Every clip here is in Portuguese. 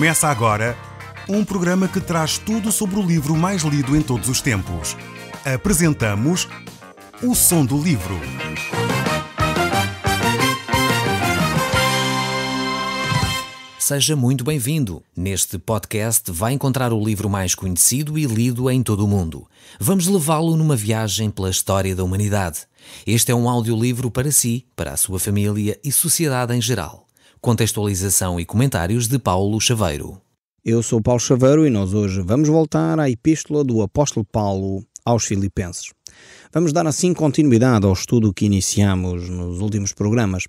Começa agora um programa que traz tudo sobre o livro mais lido em todos os tempos. Apresentamos O Som do Livro. Seja muito bem-vindo. Neste podcast vai encontrar o livro mais conhecido e lido em todo o mundo. Vamos levá-lo numa viagem pela história da humanidade. Este é um audiolivro para si, para a sua família e sociedade em geral. Contextualização e comentários de Paulo Chaveiro. Eu sou Paulo Chaveiro e nós hoje vamos voltar à Epístola do Apóstolo Paulo aos Filipenses. Vamos dar assim continuidade ao estudo que iniciamos nos últimos programas.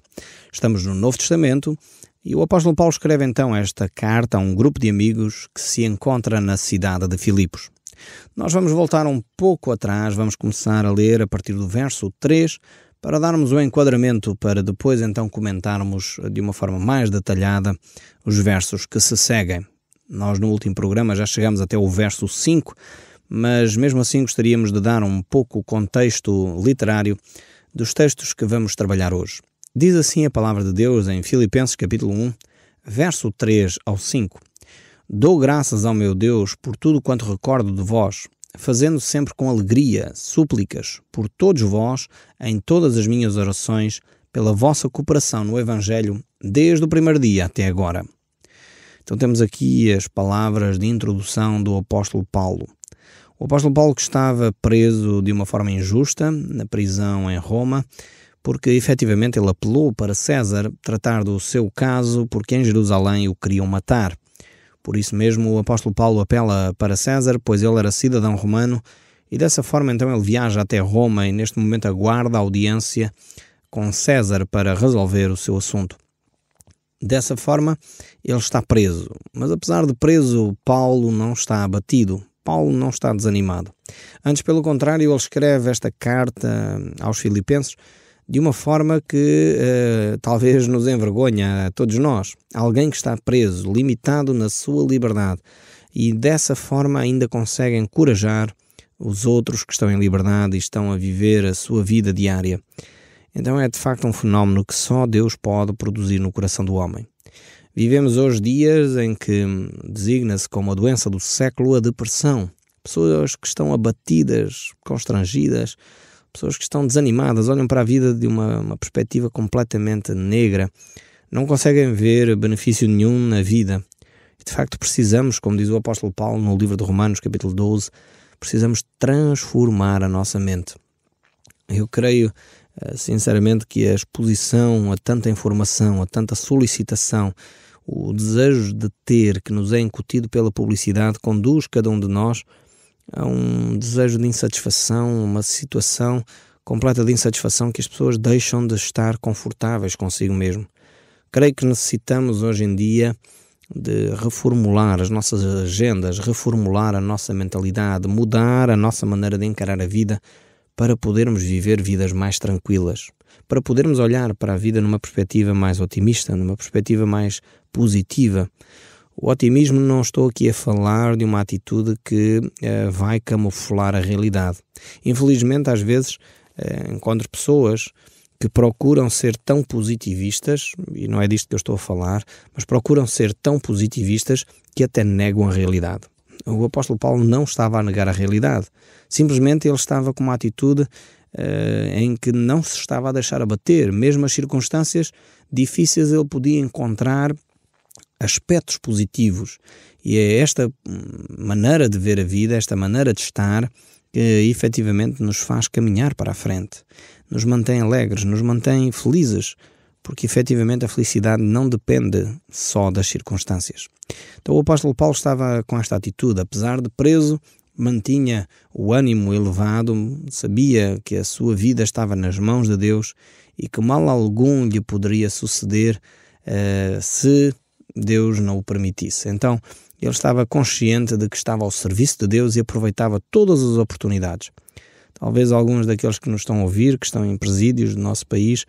Estamos no Novo Testamento e o Apóstolo Paulo escreve então esta carta a um grupo de amigos que se encontra na cidade de Filipos. Nós vamos voltar um pouco atrás, vamos começar a ler a partir do verso 3 para darmos um enquadramento para depois então comentarmos de uma forma mais detalhada os versos que se seguem. Nós no último programa já chegamos até o verso 5, mas mesmo assim gostaríamos de dar um pouco o contexto literário dos textos que vamos trabalhar hoje. Diz assim a palavra de Deus em Filipenses capítulo 1, verso 3 ao 5. Dou graças ao meu Deus por tudo quanto recordo de vós, fazendo sempre com alegria súplicas por todos vós em todas as minhas orações pela vossa cooperação no Evangelho desde o primeiro dia até agora. Então temos aqui as palavras de introdução do apóstolo Paulo. O apóstolo Paulo que estava preso de uma forma injusta na prisão em Roma, porque efetivamente ele apelou para César tratar do seu caso porque em Jerusalém o queriam matar. Por isso mesmo o apóstolo Paulo apela para César, pois ele era cidadão romano, e dessa forma então ele viaja até Roma e neste momento aguarda a audiência com César para resolver o seu assunto. Dessa forma ele está preso, mas apesar de preso, Paulo não está abatido, Paulo não está desanimado. Antes, pelo contrário, ele escreve esta carta aos Filipenses de uma forma que talvez nos envergonha a todos nós. Alguém que está preso, limitado na sua liberdade, e dessa forma ainda consegue encorajar os outros que estão em liberdade e estão a viver a sua vida diária. Então é de facto um fenómeno que só Deus pode produzir no coração do homem. Vivemos hoje dias em que designa-se como a doença do século a depressão. Pessoas que estão abatidas, constrangidas, pessoas que estão desanimadas, olham para a vida de uma perspectiva completamente negra, não conseguem ver benefício nenhum na vida. E de facto precisamos, como diz o apóstolo Paulo no livro de Romanos, capítulo 12, precisamos transformar a nossa mente. Eu creio, sinceramente, que a exposição a tanta informação, a tanta solicitação, o desejo de ter que nos é incutido pela publicidade, conduz cada um de nós a um desejo de insatisfação, uma situação completa de insatisfação que as pessoas deixam de estar confortáveis consigo mesmo. Creio que necessitamos hoje em dia de reformular as nossas agendas, reformular a nossa mentalidade, mudar a nossa maneira de encarar a vida para podermos viver vidas mais tranquilas, para podermos olhar para a vida numa perspectiva mais otimista, numa perspectiva mais positiva. O otimismo, não estou aqui a falar de uma atitude que vai camuflar a realidade. Infelizmente, às vezes, encontro pessoas que procuram ser tão positivistas, e não é disto que eu estou a falar, mas procuram ser tão positivistas que até negam a realidade. O apóstolo Paulo não estava a negar a realidade. Simplesmente ele estava com uma atitude em que não se estava a deixar abater. Mesmo as circunstâncias difíceis ele podia encontrar aspectos positivos, e é esta maneira de ver a vida, esta maneira de estar, que efetivamente nos faz caminhar para a frente, nos mantém alegres, nos mantém felizes, porque efetivamente a felicidade não depende só das circunstâncias. Então o apóstolo Paulo estava com esta atitude, apesar de preso, mantinha o ânimo elevado, sabia que a sua vida estava nas mãos de Deus e que mal algum lhe poderia suceder se Deus não o permitisse. Então, ele estava consciente de que estava ao serviço de Deus e aproveitava todas as oportunidades. Talvez alguns daqueles que nos estão a ouvir, que estão em presídios do nosso país,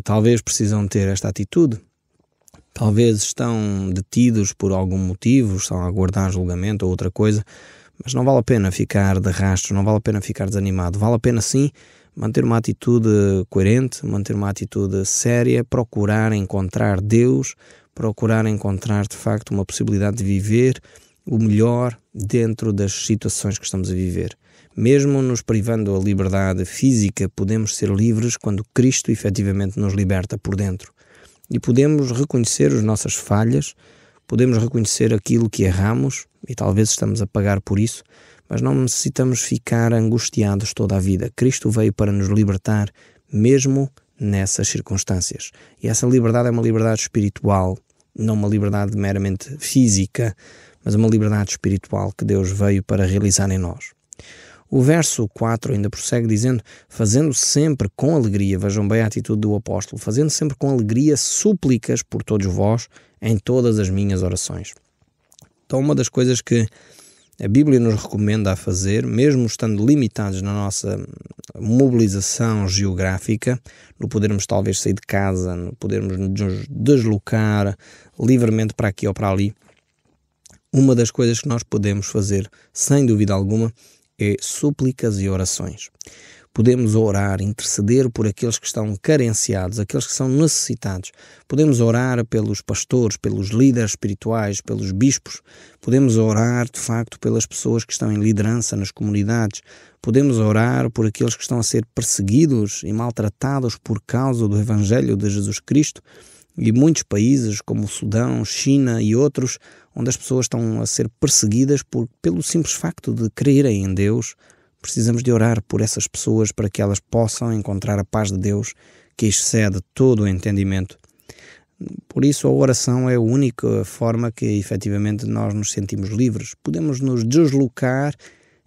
talvez precisam ter esta atitude. Talvez estão detidos por algum motivo, estão a aguardar julgamento ou outra coisa, mas não vale a pena ficar de rastros, não vale a pena ficar desanimado. Vale a pena sim manter uma atitude coerente, manter uma atitude séria, procurar encontrar Deus, procurar encontrar de facto uma possibilidade de viver o melhor dentro das situações que estamos a viver. Mesmo nos privando a liberdade física, podemos ser livres quando Cristo efetivamente nos liberta por dentro. E podemos reconhecer as nossas falhas, podemos reconhecer aquilo que erramos, e talvez estamos a pagar por isso, mas não necessitamos ficar angustiados toda a vida. Cristo veio para nos libertar, mesmo nessas circunstâncias. E essa liberdade é uma liberdade espiritual, não uma liberdade meramente física, mas uma liberdade espiritual que Deus veio para realizar em nós. O verso 4 ainda prossegue dizendo, fazendo sempre com alegria, vejam bem a atitude do apóstolo, fazendo sempre com alegria súplicas por todos vós em todas as minhas orações. Então uma das coisas que a Bíblia nos recomenda a fazer, mesmo estando limitados na nossa mobilização geográfica, no podermos talvez sair de casa, no podermos nos deslocar livremente para aqui ou para ali, uma das coisas que nós podemos fazer, sem dúvida alguma, é súplicas e orações. Podemos orar, interceder por aqueles que estão carenciados, aqueles que são necessitados. Podemos orar pelos pastores, pelos líderes espirituais, pelos bispos. Podemos orar, de facto, pelas pessoas que estão em liderança nas comunidades. Podemos orar por aqueles que estão a ser perseguidos e maltratados por causa do Evangelho de Jesus Cristo. E muitos países, como o Sudão, China e outros, onde as pessoas estão a ser perseguidas pelo simples facto de crerem em Deus, precisamos de orar por essas pessoas para que elas possam encontrar a paz de Deus que excede todo o entendimento. Por isso a oração é a única forma que efetivamente nós nos sentimos livres. Podemos nos deslocar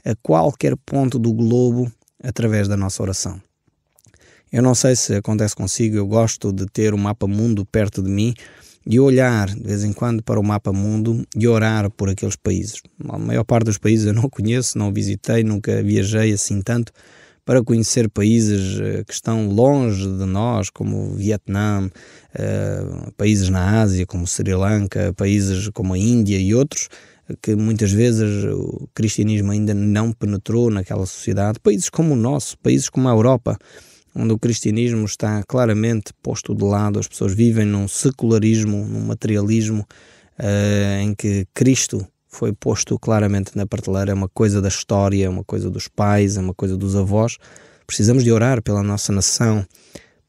a qualquer ponto do globo através da nossa oração. Eu não sei se acontece consigo, eu gosto de ter o mapa mundo perto de mim e olhar de vez em quando para o mapa mundo e orar por aqueles países. A maior parte dos países eu não conheço, não visitei, nunca viajei assim tanto para conhecer países que estão longe de nós, como o Vietnã, países na Ásia, como Sri Lanka, países como a Índia e outros, que muitas vezes o cristianismo ainda não penetrou naquela sociedade. Países como o nosso, países como a Europa, onde o cristianismo está claramente posto de lado, as pessoas vivem num secularismo, num materialismo em que Cristo foi posto claramente na prateleira, é uma coisa da história, é uma coisa dos pais, é uma coisa dos avós. Precisamos de orar pela nossa nação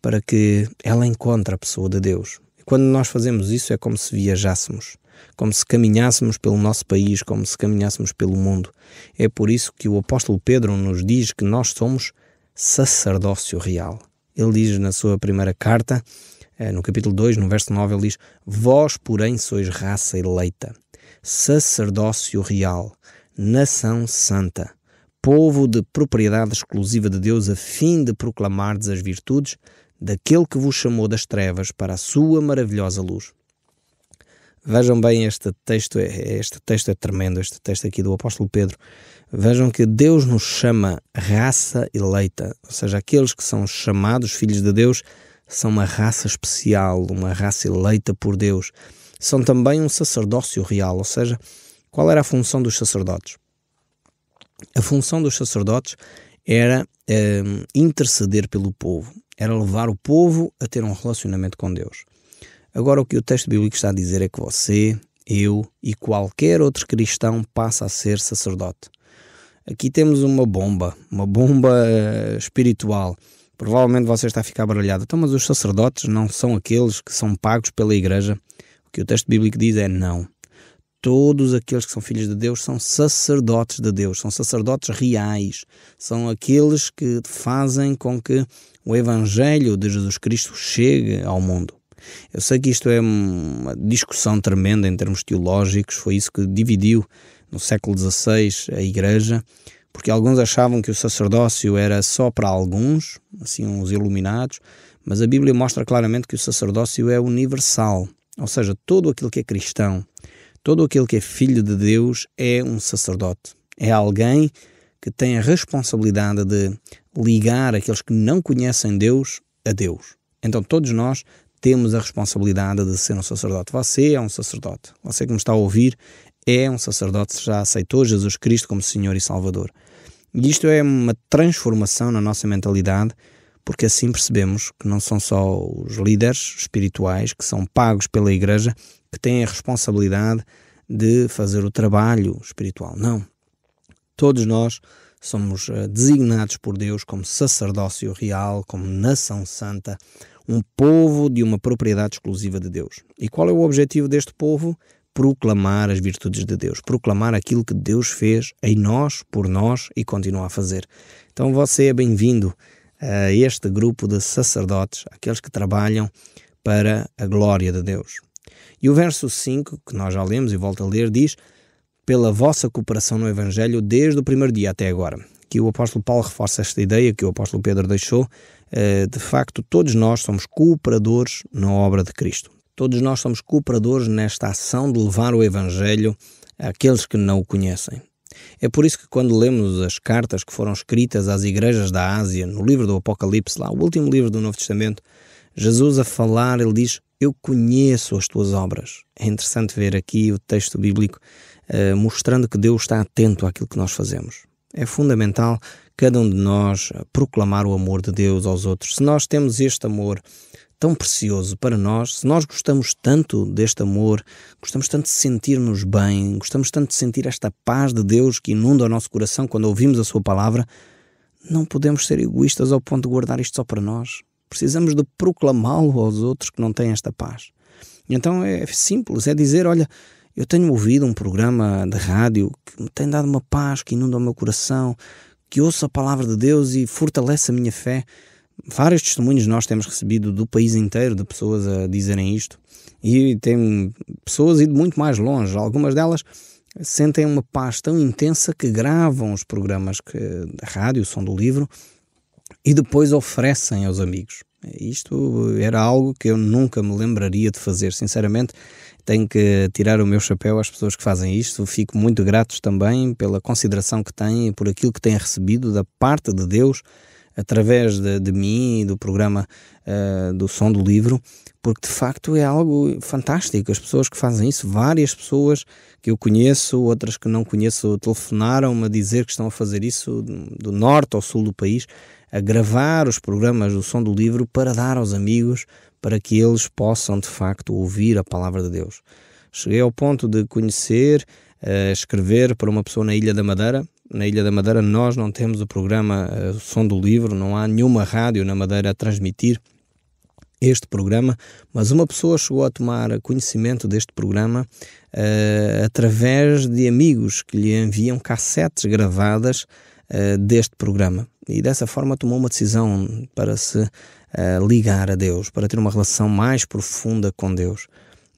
para que ela encontre a pessoa de Deus. E quando nós fazemos isso é como se viajássemos, como se caminhássemos pelo nosso país, como se caminhássemos pelo mundo. É por isso que o apóstolo Pedro nos diz que nós somos sacerdócio real. Ele diz na sua primeira carta, no capítulo 2, no verso 9, ele diz: vós, porém, sois raça eleita, sacerdócio real, nação santa, povo de propriedade exclusiva de Deus, a fim de proclamardes as virtudes daquele que vos chamou das trevas para a sua maravilhosa luz. Vejam bem este texto é tremendo, este texto aqui do apóstolo Pedro. Vejam que Deus nos chama raça eleita, ou seja, aqueles que são chamados filhos de Deus são uma raça especial, uma raça eleita por Deus. São também um sacerdócio real, ou seja, qual era a função dos sacerdotes? A função dos sacerdotes era interceder pelo povo, era levar o povo a ter um relacionamento com Deus. Agora o que o texto bíblico está a dizer é que você, eu e qualquer outro cristão passa a ser sacerdote. Aqui temos uma bomba espiritual. Provavelmente você está a ficar baralhado. Então, mas os sacerdotes não são aqueles que são pagos pela igreja? O que o texto bíblico diz é não. Todos aqueles que são filhos de Deus são sacerdotes de Deus, são sacerdotes reais, são aqueles que fazem com que o Evangelho de Jesus Cristo chegue ao mundo. Eu sei que isto é uma discussão tremenda em termos teológicos, foi isso que dividiu no século XVI a Igreja, porque alguns achavam que o sacerdócio era só para alguns, assim uns iluminados, mas a Bíblia mostra claramente que o sacerdócio é universal, ou seja, todo aquele que é cristão, todo aquele que é filho de Deus é um sacerdote, é alguém que tem a responsabilidade de ligar aqueles que não conhecem Deus a Deus. Então todos nós temos a responsabilidade de ser um sacerdote. Você é um sacerdote. Você que me está a ouvir é um sacerdote, já aceitou Jesus Cristo como Senhor e Salvador. E isto é uma transformação na nossa mentalidade, porque assim percebemos que não são só os líderes espirituais que são pagos pela Igreja que têm a responsabilidade de fazer o trabalho espiritual. Não. Todos nós somos designados por Deus como sacerdócio real, como nação santa, um povo de uma propriedade exclusiva de Deus. E qual é o objetivo deste povo? Proclamar as virtudes de Deus, proclamar aquilo que Deus fez em nós, por nós e continua a fazer. Então você é bem-vindo a este grupo de sacerdotes, aqueles que trabalham para a glória de Deus. E o verso 5, que nós já lemos e volto a ler, diz: pela vossa cooperação no Evangelho desde o primeiro dia até agora. Aqui o apóstolo Paulo reforça esta ideia que o apóstolo Pedro deixou. De facto, todos nós somos cooperadores na obra de Cristo. Todos nós somos cooperadores nesta ação de levar o Evangelho àqueles que não o conhecem. É por isso que quando lemos as cartas que foram escritas às igrejas da Ásia, no livro do Apocalipse, lá o último livro do Novo Testamento, Jesus a falar, ele diz: eu conheço as tuas obras. É interessante ver aqui o texto bíblico mostrando que Deus está atento àquilo que nós fazemos. É fundamental cada um de nós proclamar o amor de Deus aos outros. Se nós temos este amor tão precioso para nós, se nós gostamos tanto deste amor, gostamos tanto de sentir-nos bem, gostamos tanto de sentir esta paz de Deus que inunda o nosso coração quando ouvimos a sua palavra, não podemos ser egoístas ao ponto de guardar isto só para nós. Precisamos de proclamá-lo aos outros que não têm esta paz. Então é simples, é dizer: olha, eu tenho ouvido um programa de rádio que me tem dado uma paz, que inunda o meu coração, que ouço a palavra de Deus e fortalece a minha fé. Vários testemunhos nós temos recebido do país inteiro de pessoas a dizerem isto. E tem pessoas indo muito mais longe. Algumas delas sentem uma paz tão intensa que gravam os programas da rádio, o Som do Livro, e depois oferecem aos amigos. Isto era algo que eu nunca me lembraria de fazer, sinceramente. Tenho que tirar o meu chapéu às pessoas que fazem isto. Fico muito gratos também pela consideração que têm, por aquilo que têm recebido da parte de Deus, através de mim e do programa do Som do Livro, porque de facto é algo fantástico. As pessoas que fazem isso, várias pessoas que eu conheço, outras que não conheço, telefonaram-me a dizer que estão a fazer isso do norte ao sul do país, a gravar os programas do Som do Livro para dar aos amigos, para que eles possam de facto ouvir a palavra de Deus. Cheguei ao ponto de conhecer, escrever para uma pessoa na Ilha da Madeira. Na Ilha da Madeira nós não temos o programa Som do Livro, não há nenhuma rádio na Madeira a transmitir este programa, mas uma pessoa chegou a tomar conhecimento deste programa através de amigos que lhe enviam cassetes gravadas deste programa, e dessa forma tomou uma decisão para se ligar a Deus, para ter uma relação mais profunda com Deus.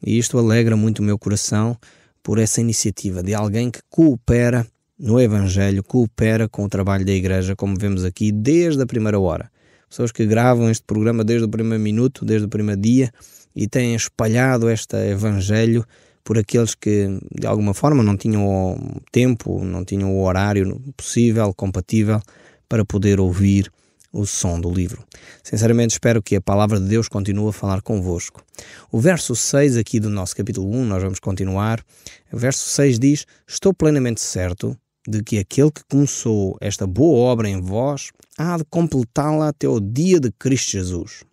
E isto alegra muito o meu coração por essa iniciativa de alguém que coopera no Evangelho, coopera com o trabalho da Igreja, como vemos aqui desde a primeira hora. Pessoas que gravam este programa desde o primeiro minuto, desde o primeiro dia, e têm espalhado este Evangelho por aqueles que de alguma forma não tinham o tempo, não tinham o horário possível, compatível, para poder ouvir o Som do Livro. Sinceramente espero que a palavra de Deus continue a falar convosco. O verso 6 aqui do nosso capítulo 1, nós vamos continuar. O verso 6 diz: estou plenamente certo de que aquele que começou esta boa obra em vós há de completá-la até o dia de Cristo Jesus.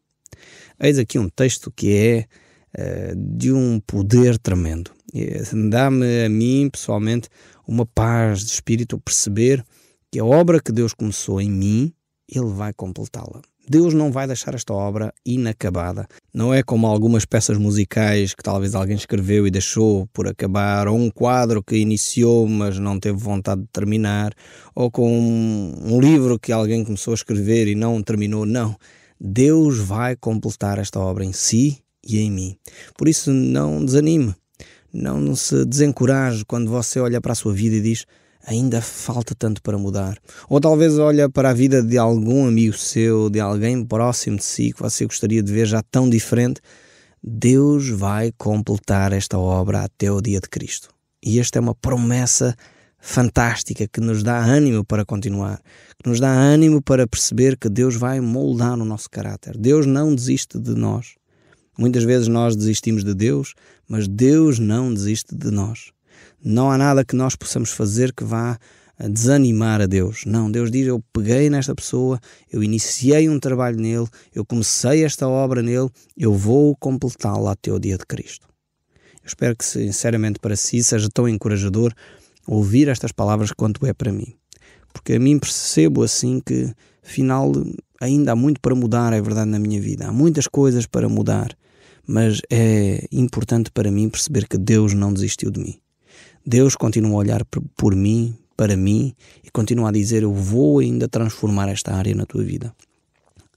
Eis aqui um texto que é de um poder tremendo. Dá-me a mim, pessoalmente, uma paz de espírito, perceber que a obra que Deus começou em mim, Ele vai completá-la. Deus não vai deixar esta obra inacabada. Não é como algumas peças musicais que talvez alguém escreveu e deixou por acabar, ou um quadro que iniciou mas não teve vontade de terminar, ou com um livro que alguém começou a escrever e não terminou. Não. Deus vai completar esta obra em si e em mim. Por isso não desanime, não se desencoraje quando você olha para a sua vida e diz: ainda falta tanto para mudar. Ou talvez olha para a vida de algum amigo seu, de alguém próximo de si, que você gostaria de ver já tão diferente. Deus vai completar esta obra até o dia de Cristo. E esta é uma promessa fantástica que nos dá ânimo para continuar, que nos dá ânimo para perceber que Deus vai moldar o nosso caráter. Deus não desiste de nós. Muitas vezes nós desistimos de Deus, mas Deus não desiste de nós. Não há nada que nós possamos fazer que vá a desanimar a Deus. Não, Deus diz, eu peguei nesta pessoa, eu iniciei um trabalho nele, eu comecei esta obra nele, eu vou completá-la até o dia de Cristo. Eu espero que, sinceramente, para si seja tão encorajador ouvir estas palavras quanto é para mim. Porque a mim percebo assim que, afinal, ainda há muito para mudar, é verdade, na minha vida. Há muitas coisas para mudar, mas é importante para mim perceber que Deus não desistiu de mim. Deus continua a olhar por mim, para mim, e continua a dizer, eu vou ainda transformar esta área na tua vida.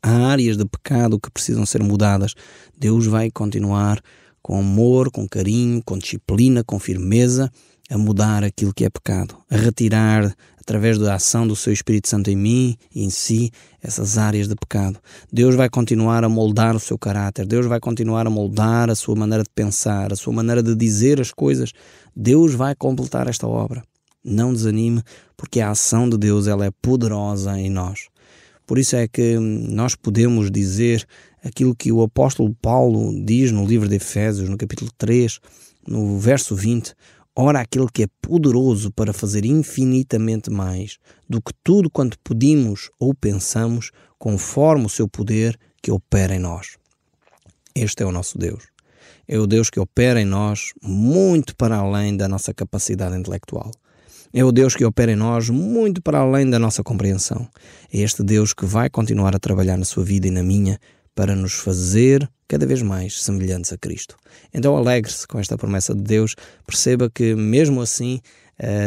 Há áreas de pecado que precisam ser mudadas. Deus vai continuar com amor, com carinho, com disciplina, com firmeza, a mudar aquilo que é pecado, a retirar, através da ação do seu Espírito Santo em mim e em si, essas áreas de pecado. Deus vai continuar a moldar o seu caráter, Deus vai continuar a moldar a sua maneira de pensar, a sua maneira de dizer as coisas. Deus vai completar esta obra. Não desanime, porque a ação de Deus ela é poderosa em nós. Por isso é que nós podemos dizer aquilo que o apóstolo Paulo diz no livro de Efésios, no capítulo 3, no verso 20, ora aquele que é poderoso para fazer infinitamente mais do que tudo quanto pedimos ou pensamos, conforme o seu poder que opera em nós. Este é o nosso Deus. É o Deus que opera em nós muito para além da nossa capacidade intelectual. É o Deus que opera em nós muito para além da nossa compreensão. É este Deus que vai continuar a trabalhar na sua vida e na minha para nos fazer cada vez mais semelhantes a Cristo. Então alegre-se com esta promessa de Deus, perceba que mesmo assim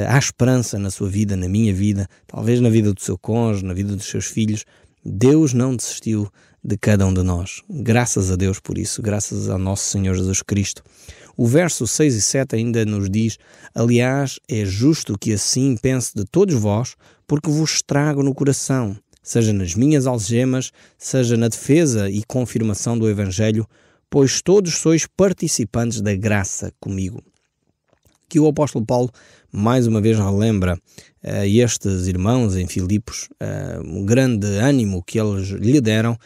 há esperança na sua vida, na minha vida, talvez na vida do seu cônjuge, na vida dos seus filhos. Deus não desistiu de cada um de nós. Graças a Deus por isso, graças ao nosso Senhor Jesus Cristo. O verso 6 e 7 ainda nos diz, aliás, é justo que assim pense de todos vós, porque vos trago no coração, seja nas minhas algemas, seja na defesa e confirmação do Evangelho, pois todos sois participantes da graça comigo. Que o apóstolo Paulo, mais uma vez, relembra a estes irmãos em Filipos um grande ânimo que eles lhe deram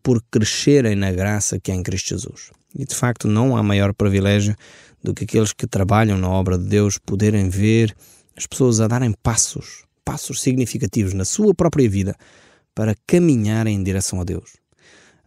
por crescerem na graça que é em Cristo Jesus. E, de facto, não há maior privilégio do que aqueles que trabalham na obra de Deus poderem ver as pessoas a darem passos significativos na sua própria vida para caminharem em direção a Deus.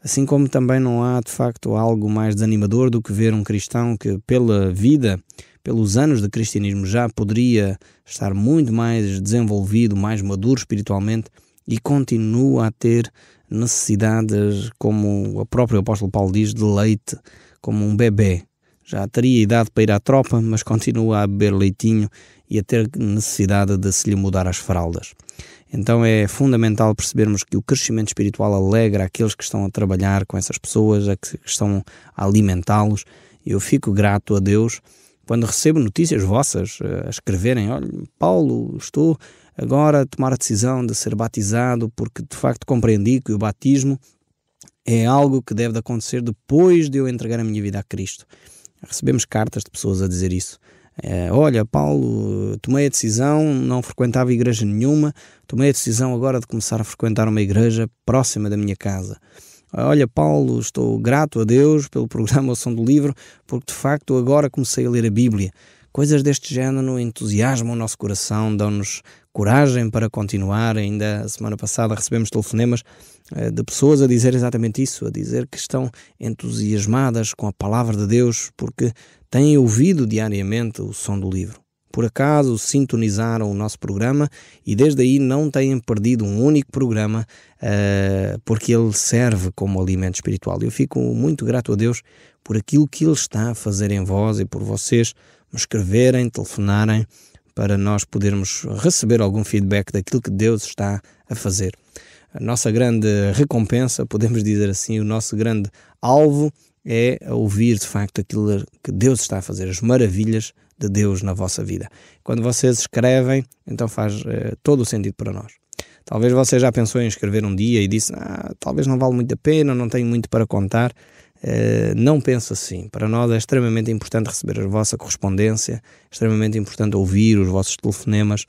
Assim como também não há, de facto, algo mais desanimador do que ver um cristão que, pela vida, pelos anos de cristianismo, já poderia estar muito mais desenvolvido, mais maduro espiritualmente e continua a ter necessidades, como o próprio apóstolo Paulo diz, de leite, como um bebê. Já teria idade para ir à tropa, mas continua a beber leitinho e a ter necessidade de se lhe mudar as fraldas. Então é fundamental percebermos que o crescimento espiritual alegra aqueles que estão a trabalhar com essas pessoas, que estão a alimentá-los. Eu fico grato a Deus quando recebo notícias vossas a escreverem, olha, Paulo, estou agora a tomar a decisão de ser batizado porque de facto compreendi que o batismo é algo que deve acontecer depois de eu entregar a minha vida a Cristo. Recebemos cartas de pessoas a dizer isso. Olha, Paulo, tomei a decisão, não frequentava igreja nenhuma, tomei a decisão agora de começar a frequentar uma igreja próxima da minha casa. Olha, Paulo, estou grato a Deus pelo programa O Som do Livro, porque de facto agora comecei a ler a Bíblia. Coisas deste género entusiasmam o nosso coração, dão-nos coragem para continuar. Ainda a semana passada recebemos telefonemas de pessoas a dizer exatamente isso, a dizer que estão entusiasmadas com a palavra de Deus porque têm ouvido diariamente o som do livro. Por acaso sintonizaram o nosso programa e desde aí não têm perdido um único programa porque ele serve como alimento espiritual. Eu fico muito grato a Deus por aquilo que Ele está a fazer em vós e por vocês me escreverem, telefonarem, para nós podermos receber algum feedback daquilo que Deus está a fazer. A nossa grande recompensa, podemos dizer assim, o nosso grande alvo é ouvir de facto aquilo que Deus está a fazer, as maravilhas de Deus na vossa vida. Quando vocês escrevem, então faz todo o sentido para nós. Talvez você já pensou em escrever um dia e disse, talvez não vale muito a pena, não tenho muito para contar. Não penso assim. Para nós é extremamente importante receber a vossa correspondência, é extremamente importante ouvir os vossos telefonemas,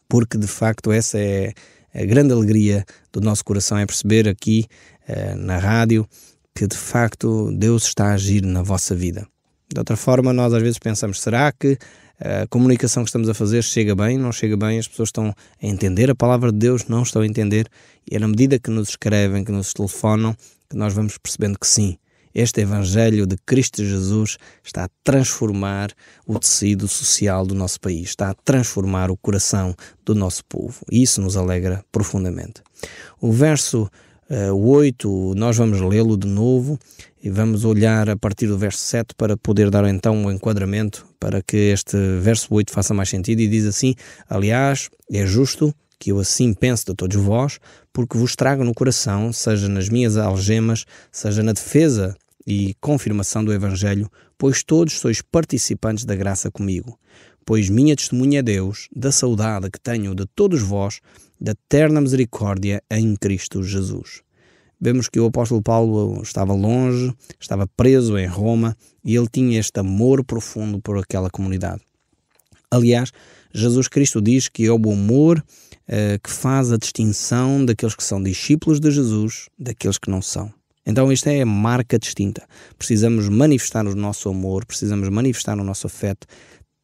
porque de facto essa é a grande alegria do nosso coração, é perceber aqui na rádio que de facto Deus está a agir na vossa vida. De outra forma, nós às vezes pensamos, será que A comunicação que estamos a fazer chega bem, não chega bem, as pessoas estão a entender a palavra de Deus, não estão a entender, e é na medida que nos escrevem, que nos telefonam, que nós vamos percebendo que sim, este Evangelho de Cristo Jesus está a transformar o tecido social do nosso país, está a transformar o coração do nosso povo. E isso nos alegra profundamente. O verso 8, nós vamos lê-lo de novo e vamos olhar a partir do verso 7 para poder dar então um enquadramento para que este verso 8 faça mais sentido, e diz assim: aliás, é justo que eu assim pense de todos vós, porque vos trago no coração, seja nas minhas algemas, seja na defesa e confirmação do Evangelho, pois todos sois participantes da graça comigo. Pois minha testemunha é Deus, da saudade que tenho de todos vós, da eterna misericórdia em Cristo Jesus. Vemos que o apóstolo Paulo estava longe, estava preso em Roma, e ele tinha este amor profundo por aquela comunidade. Aliás, Jesus Cristo diz que é o amor que faz a distinção daqueles que são discípulos de Jesus daqueles que não são. Então esta é a marca distinta. Precisamos manifestar o nosso amor, precisamos manifestar o nosso afeto.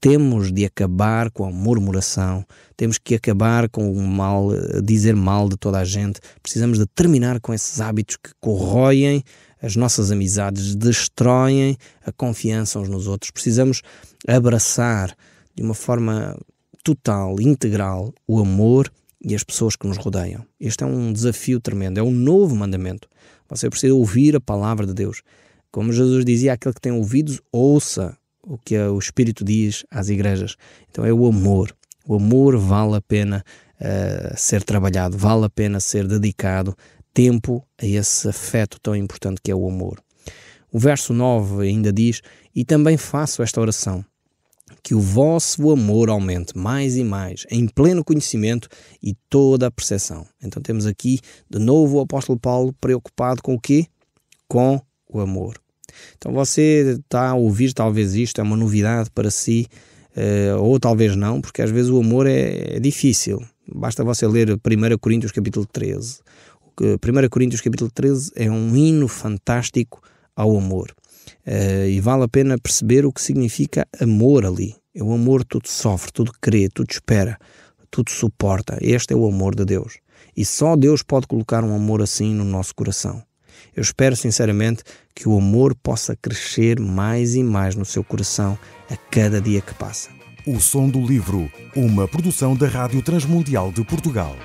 Temos de acabar com a murmuração, temos que acabar com o mal, dizer mal de toda a gente. Precisamos de terminar com esses hábitos que corroem as nossas amizades, destroem a confiança uns nos outros. Precisamos abraçar de uma forma total, integral, o amor e as pessoas que nos rodeiam. Este é um desafio tremendo, é um novo mandamento. Você precisa ouvir a palavra de Deus. Como Jesus dizia, aquele que tem ouvidos, ouça o que o Espírito diz às igrejas. Então é o amor. O amor vale a pena ser trabalhado, vale a pena ser dedicado tempo a esse afeto tão importante que é o amor. O verso 9 ainda diz: e também faço esta oração, que o vosso amor aumente mais e mais, em pleno conhecimento e toda a percepção. Então temos aqui, de novo, o apóstolo Paulo preocupado com o quê? Com o amor. Então você está a ouvir talvez isto, é uma novidade para si, ou talvez não, porque às vezes o amor é difícil. Basta você ler 1 Coríntios capítulo 13. 1 Coríntios capítulo 13 é um hino fantástico ao amor. E vale a pena perceber o que significa amor ali. É o amor, tudo sofre, tudo crê, tudo espera, tudo suporta. Este é o amor de Deus. E só Deus pode colocar um amor assim no nosso coração. Eu espero sinceramente que o amor possa crescer mais e mais no seu coração a cada dia que passa. O Som do Livro, uma produção da Rádio Transmundial de Portugal.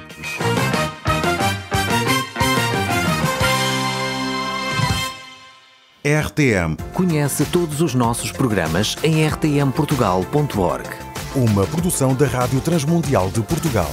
RTM. Conhece todos os nossos programas em rtmportugal.org. Uma produção da Rádio Transmundial de Portugal.